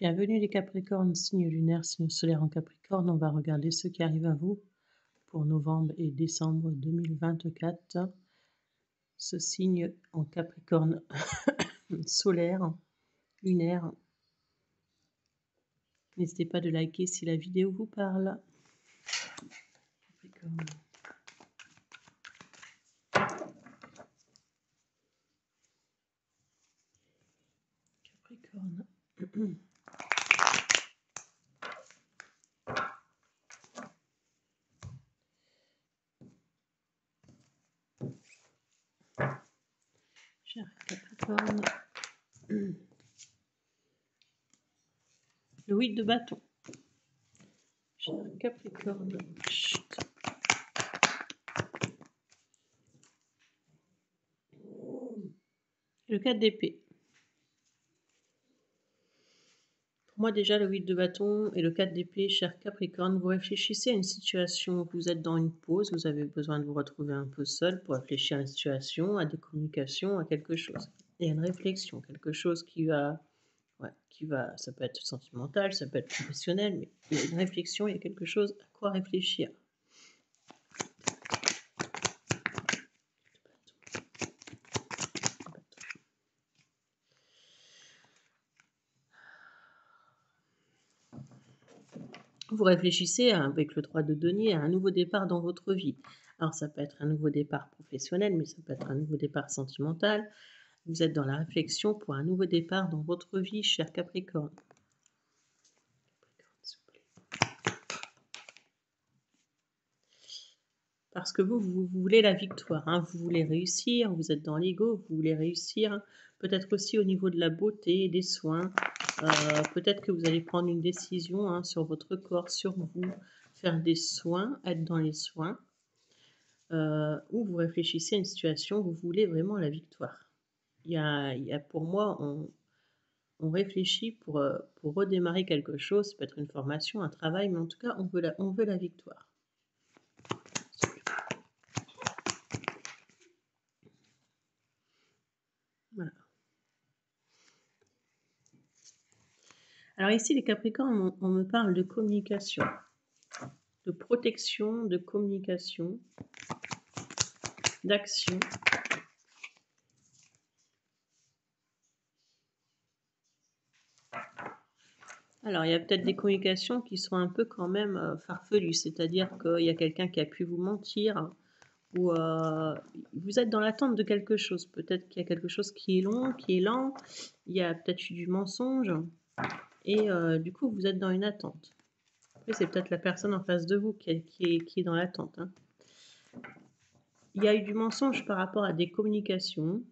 Bienvenue les Capricornes, signe lunaire, signe solaire en Capricorne. On va regarder ce qui arrive à vous pour novembre et décembre 2024. Ce signe en Capricorne solaire, lunaire. N'hésitez pas de liker si la vidéo vous parle. Capricorne. Capricorne. Cher Capricorne. Le 8 de bâton. Cher Capricorne. Chut. Le 4 d'épée. Pour moi déjà le 8 de bâton et le 4 d'épée, cher Capricorne, vous réfléchissez à une situation, vous êtes dans une pause, vous avez besoin de vous retrouver un peu seul pour réfléchir à une situation, à des communications, à quelque chose. Et à une réflexion, quelque chose qui va, ça peut être sentimental, ça peut être professionnel, mais il y a une réflexion, il y a quelque chose à quoi réfléchir. Vous réfléchissez avec le 3 de denier à un nouveau départ dans votre vie. Alors ça peut être un nouveau départ professionnel, mais ça peut être un nouveau départ sentimental. Vous êtes dans la réflexion pour un nouveau départ dans votre vie, cher Capricorne. Parce que vous voulez la victoire, hein. Vous voulez réussir, vous êtes dans l'ego, vous voulez réussir. Peut-être aussi au niveau de la beauté, des soins. Peut-être que vous allez prendre une décision, hein, sur votre corps, sur vous, faire des soins, être dans les soins. Ou vous réfléchissez à une situation où vous voulez vraiment la victoire. Il y a pour moi, on réfléchit pour redémarrer quelque chose. Ça peut être une formation, un travail, mais en tout cas, on veut la victoire. Voilà. Alors ici, les Capricornes, on me parle de communication, de protection, de communication, d'action. Alors, il y a peut-être des communications qui sont un peu quand même farfelues, c'est-à-dire qu'il y a quelqu'un qui a pu vous mentir, ou vous êtes dans l'attente de quelque chose. Peut-être qu'il y a quelque chose qui est long, qui est lent, il y a peut-être eu du mensonge, et du coup, vous êtes dans une attente. Après, c'est peut-être la personne en face de vous qui est dans l'attente, hein. Il y a eu du mensonge par rapport à des communications.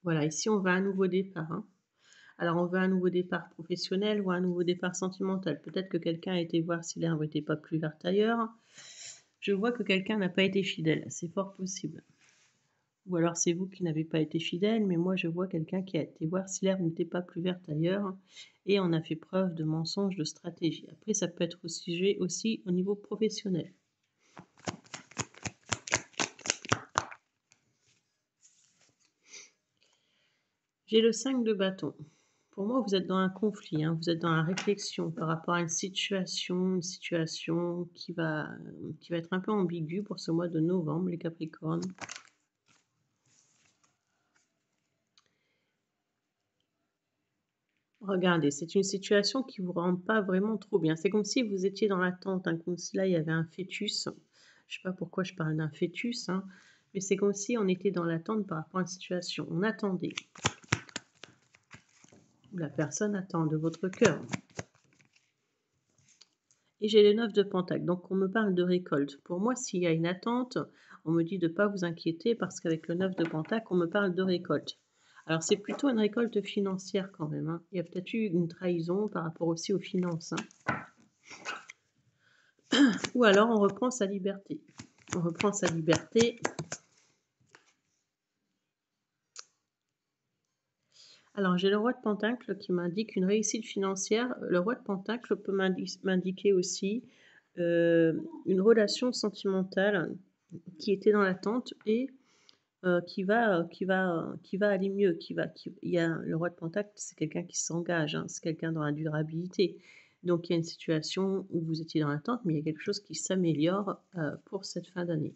Voilà, ici on veut un nouveau départ, hein. Alors on veut un nouveau départ professionnel ou un nouveau départ sentimental. Peut-être que quelqu'un a été voir si l'herbe n'était pas plus verte ailleurs. Je vois que quelqu'un n'a pas été fidèle, c'est fort possible. Ou alors c'est vous qui n'avez pas été fidèle, mais moi je vois quelqu'un qui a été voir si l'herbe n'était pas plus verte ailleurs et on a fait preuve de mensonge, de stratégie. Après ça peut être au sujet aussi au niveau professionnel. J'ai le 5 de bâton. Pour moi, vous êtes dans un conflit, hein, vous êtes dans la réflexion par rapport à une situation qui va être un peu ambiguë pour ce mois de novembre, les Capricornes. Regardez, c'est une situation qui ne vous rend pas vraiment trop bien. C'est comme si vous étiez dans l'attente, hein, comme si là, il y avait un fœtus. Je ne sais pas pourquoi je parle d'un fœtus, hein, mais c'est comme si on était dans l'attente par rapport à une situation. On attendait. La personne attend de votre cœur. Et j'ai le 9 de Pentacle, donc on me parle de récolte. Pour moi, s'il y a une attente, on me dit de ne pas vous inquiéter parce qu'avec le 9 de Pentacle, on me parle de récolte. Alors c'est plutôt une récolte financière quand même, hein. Il y a peut-être eu une trahison par rapport aussi aux finances, hein. Ou alors on reprend sa liberté. On reprend sa liberté. Alors j'ai le roi de Pentacle qui m'indique une réussite financière. Le roi de Pentacle peut m'indiquer aussi une relation sentimentale qui était dans l'attente et qui va aller mieux, il y a le roi de Pentacle, c'est quelqu'un qui s'engage, hein, c'est quelqu'un dans la durabilité. Donc il y a une situation où vous étiez dans l'attente, mais il y a quelque chose qui s'améliore pour cette fin d'année.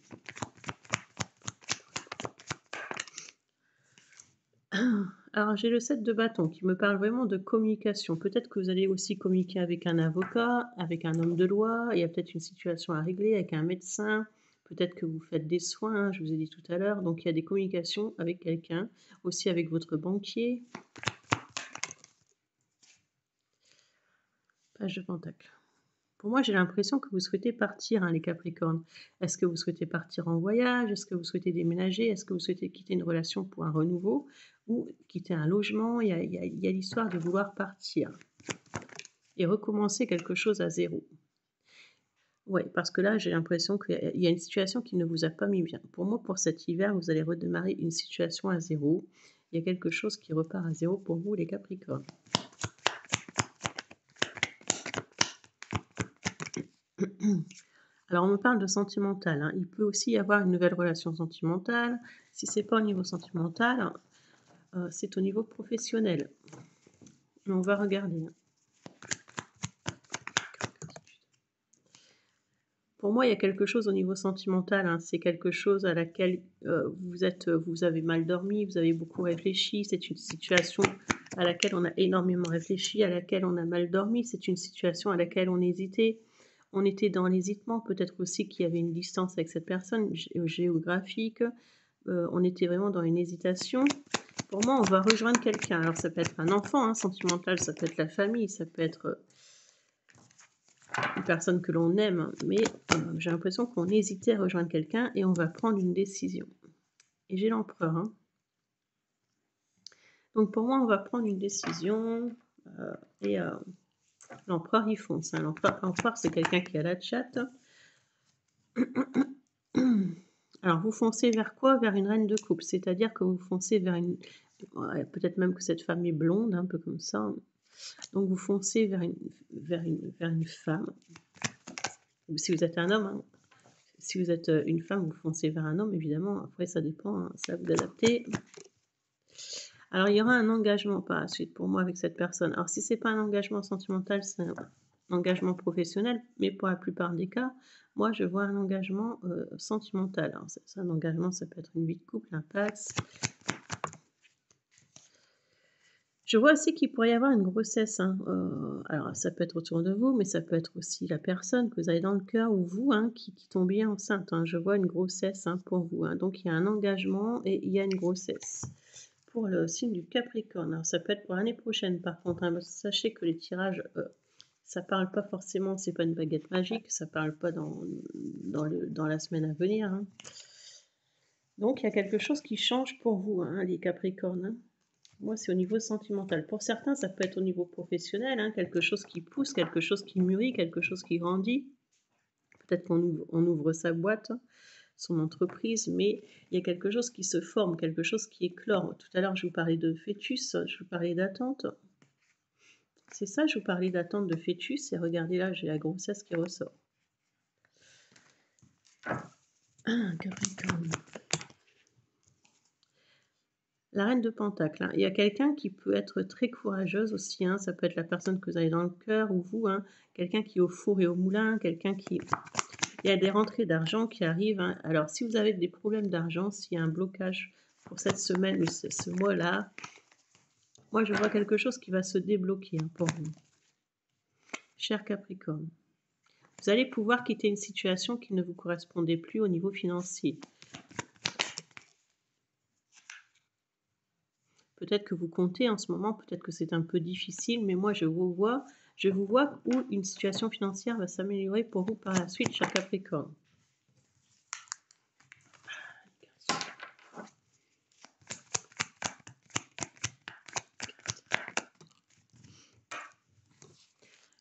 Alors j'ai le 7 de bâton qui me parle vraiment de communication. Peut-être que vous allez aussi communiquer avec un avocat, avec un homme de loi, il y a peut-être une situation à régler avec un médecin, peut-être que vous faites des soins, je vous ai dit tout à l'heure, donc il y a des communications avec quelqu'un, aussi avec votre banquier. Page de Pentacle. Pour moi, j'ai l'impression que vous souhaitez partir, hein, les Capricornes. Est-ce que vous souhaitez partir en voyage? Est-ce que vous souhaitez déménager? Est-ce que vous souhaitez quitter une relation pour un renouveau? Ou quitter un logement? Il y a l'histoire de vouloir partir et recommencer quelque chose à zéro. Oui, parce que là, j'ai l'impression qu'il y a une situation qui ne vous a pas mis bien. Pour moi, pour cet hiver, vous allez redémarrer une situation à zéro. Il y a quelque chose qui repart à zéro pour vous, les Capricornes. Alors, on me parle de sentimental, hein. Il peut aussi y avoir une nouvelle relation sentimentale. Si ce n'est pas au niveau sentimental, c'est au niveau professionnel. Mais on va regarder. Pour moi, il y a quelque chose au niveau sentimental, hein. C'est quelque chose à laquelle vous avez mal dormi, vous avez beaucoup réfléchi. C'est une situation à laquelle on a énormément réfléchi, à laquelle on a mal dormi. C'est une situation à laquelle on hésitait. On était dans l'hésitement, peut-être aussi qu'il y avait une distance avec cette personne géographique. On était vraiment dans une hésitation. Pour moi, on va rejoindre quelqu'un. Alors, ça peut être un enfant, hein, sentimental, ça peut être la famille, ça peut être une personne que l'on aime, mais j'ai l'impression qu'on hésitait à rejoindre quelqu'un et on va prendre une décision. Et j'ai l'empereur, hein. Donc, pour moi, on va prendre une décision et l'empereur, il fonce, hein. L'empereur, c'est quelqu'un qui a la chatte. Alors, vous foncez vers quoi? Vers une reine de coupe, c'est-à-dire que vous foncez vers une... peut-être même que cette femme est blonde, un peu comme ça. Donc, vous foncez vers une femme. Ou si vous êtes un homme, hein. Si vous êtes une femme, vous foncez vers un homme, évidemment. Après, ça dépend, hein, c'est à vous d'adapter. Alors, il y aura un engagement par la suite pour moi avec cette personne. Alors, si ce n'est pas un engagement sentimental, c'est un engagement professionnel, mais pour la plupart des cas, moi, je vois un engagement sentimental. Alors, c'est un engagement, ça peut être une vie de couple, un pax. Je vois aussi qu'il pourrait y avoir une grossesse, hein. Alors, ça peut être autour de vous, mais ça peut être aussi la personne que vous avez dans le cœur ou vous, hein, qui tombiez enceinte, hein. Je vois une grossesse, hein, pour vous, hein. Donc, il y a un engagement et il y a une grossesse. Pour le signe du Capricorne, alors ça peut être pour l'année prochaine par contre, hein, sachez que les tirages, ça parle pas forcément, c'est pas une baguette magique, ça parle pas dans la semaine à venir, hein. Donc il y a quelque chose qui change pour vous, hein, les Capricornes, hein. Moi c'est au niveau sentimental. Pour certains ça peut être au niveau professionnel, hein, quelque chose qui pousse, quelque chose qui mûrit, quelque chose qui grandit. Peut-être qu'on ouvre sa boîte, son entreprise, mais il y a quelque chose qui se forme, quelque chose qui éclore. Tout à l'heure, je vous parlais de fœtus, je vous parlais d'attente. C'est ça, je vous parlais d'attente de fœtus, et regardez là, j'ai la grossesse qui ressort. Capricorne. La reine de Pentacle, hein. Il y a quelqu'un qui peut être très courageuse aussi, hein. Ça peut être la personne que vous avez dans le cœur, ou vous, hein. Quelqu'un qui est au four et au moulin, quelqu'un qui... Il y a des rentrées d'argent qui arrivent, hein. Alors, si vous avez des problèmes d'argent, s'il y a un blocage pour cette semaine ou ce mois-là, moi, je vois quelque chose qui va se débloquer, hein, pour vous. Cher Capricorne, vous allez pouvoir quitter une situation qui ne vous correspondait plus au niveau financier. Peut-être que vous comptez en ce moment, peut-être que c'est un peu difficile, mais moi, je vous vois où une situation financière va s'améliorer pour vous par la suite, cher Capricorne.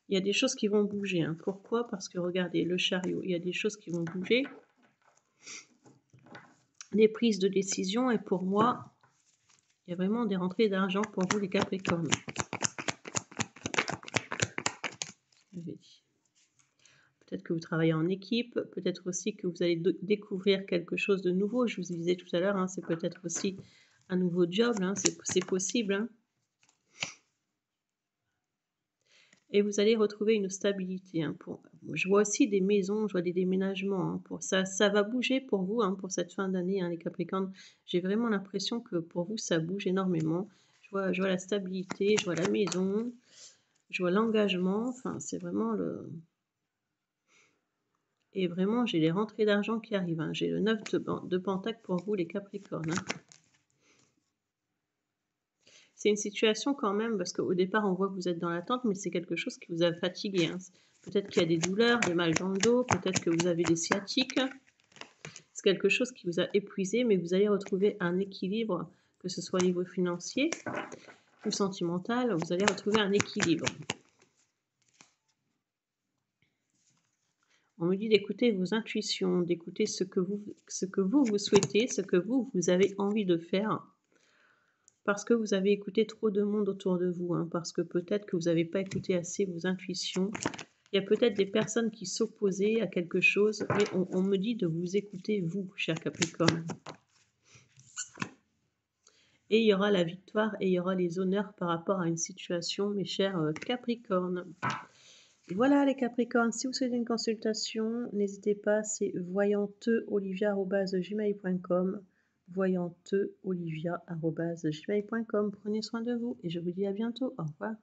Il y a des choses qui vont bouger, hein. Pourquoi? Parce que regardez, le chariot, il y a des choses qui vont bouger. Des prises de décision, et pour moi, il y a vraiment des rentrées d'argent pour vous, les Capricornes. Peut-être que vous travaillez en équipe, peut-être aussi que vous allez découvrir quelque chose de nouveau. Je vous disais tout à l'heure, hein, c'est peut-être aussi un nouveau job, hein, c'est possible. Hein. Et vous allez retrouver une stabilité. Hein, je vois aussi des maisons, je vois des déménagements. Hein, ça va bouger pour vous hein, pour cette fin d'année, hein, les Capricornes. J'ai vraiment l'impression que pour vous, ça bouge énormément. Je vois la stabilité, je vois la maison, je vois l'engagement. Enfin, c'est vraiment le... Et vraiment, j'ai les rentrées d'argent qui arrivent. Hein. J'ai le 9 de Pentacle pour vous, les Capricornes. Hein. C'est une situation quand même, parce qu'au départ, on voit que vous êtes dans l'attente, mais c'est quelque chose qui vous a fatigué. Hein. Peut-être qu'il y a des douleurs, des mal dans le dos, peut-être que vous avez des sciatiques. C'est quelque chose qui vous a épuisé, mais vous allez retrouver un équilibre, que ce soit au niveau financier ou sentimental, vous allez retrouver un équilibre. On me dit d'écouter vos intuitions, d'écouter ce que vous souhaitez, ce que vous avez envie de faire. Parce que vous avez écouté trop de monde autour de vous, hein, parce que peut-être que vous n'avez pas écouté assez vos intuitions. Il y a peut-être des personnes qui s'opposaient à quelque chose, mais on me dit de vous écouter, vous, cher Capricorne. Et il y aura la victoire et il y aura les honneurs par rapport à une situation, mes chers Capricornes. Voilà les Capricornes, si vous souhaitez une consultation, n'hésitez pas, c'est voyanteolivia@gmail.com, voyanteolivia@gmail.com. Prenez soin de vous et je vous dis à bientôt. Au revoir.